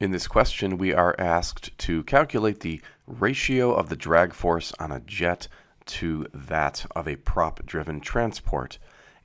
In this question, we are asked to calculate the ratio of the drag force on a jet to that of a prop-driven transport.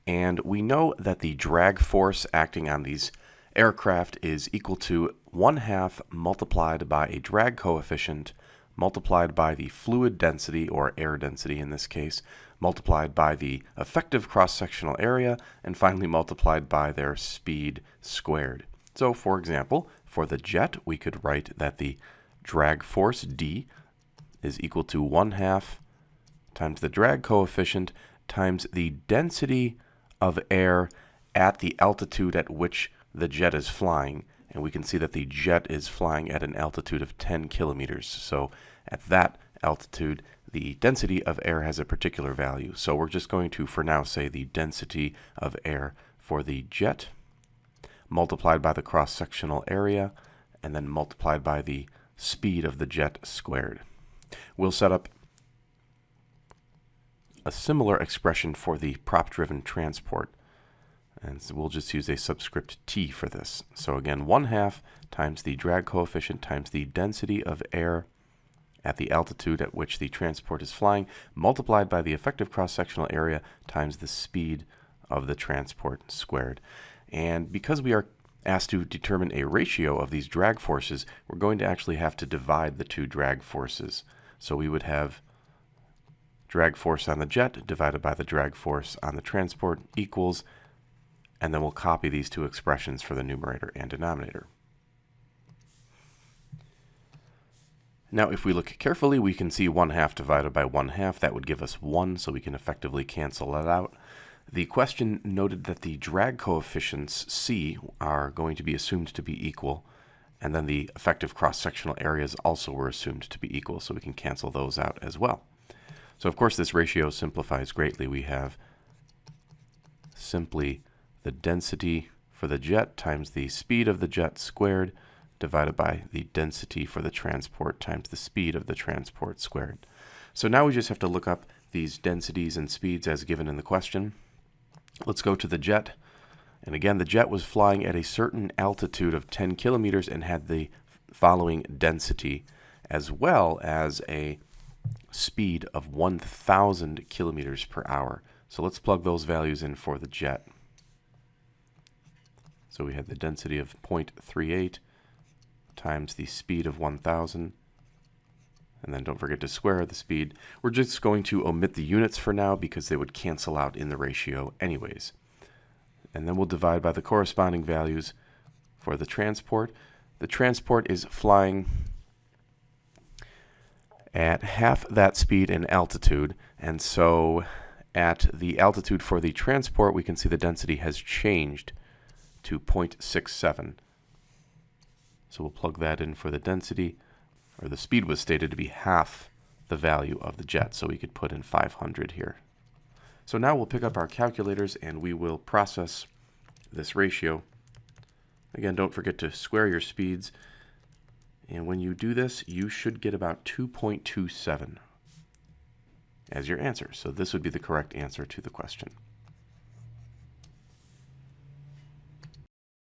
And we know that the drag force acting on these aircraft is equal to 1/2 multiplied by a drag coefficient multiplied by the fluid density, or air density in this case, multiplied by the effective cross-sectional area, and finally multiplied by their speed squared. So, for example, for the jet, we could write that the drag force D is equal to 1/2 times the drag coefficient times the density of air at the altitude at which the jet is flying. And we can see that the jet is flying at an altitude of 10 kilometers. So at that altitude, the density of air has a particular value. So we're just going to, for now, say the density of air for the jet multiplied by the cross-sectional area, and then multiplied by the speed of the jet squared. We'll set up a similar expression for the prop-driven transport, and so we'll just use a subscript t for this. So again, 1/2 times the drag coefficient times the density of air at the altitude at which the transport is flying, multiplied by the effective cross-sectional area times the speed of the transport squared. And because we are asked to determine a ratio of these drag forces, we're going to actually have to divide the two drag forces. So we would have drag force on the jet divided by the drag force on the transport equals, and then we'll copy these two expressions for the numerator and denominator. Now, if we look carefully, we can see 1/2 divided by 1/2. That would give us 1, so we can effectively cancel that out. The question noted that the drag coefficients C are going to be assumed to be equal, and then the effective cross-sectional areas also were assumed to be equal, so we can cancel those out as well. So of course this ratio simplifies greatly. We have simply the density for the jet times the speed of the jet squared divided by the density for the transport times the speed of the transport squared. So now we just have to look up these densities and speeds as given in the question. Let's go to the jet. And again, the jet was flying at a certain altitude of 10 kilometers and had the following density, as well as a speed of 1,000 kilometers per hour. So let's plug those values in for the jet. So we had the density of 0.38 times the speed of 1,000. And then don't forget to square the speed. We're just going to omit the units for now because they would cancel out in the ratio anyways. And then we'll divide by the corresponding values for the transport. The transport is flying at half that speed and altitude, and so at the altitude for the transport, we can see the density has changed to 0.67. So we'll plug that in for the density, or the speed was stated to be half the value of the jet, so we could put in 500 here. So now we'll pick up our calculators and we will process this ratio. Again, don't forget to square your speeds, and when you do this, you should get about 2.27 as your answer. So this would be the correct answer to the question.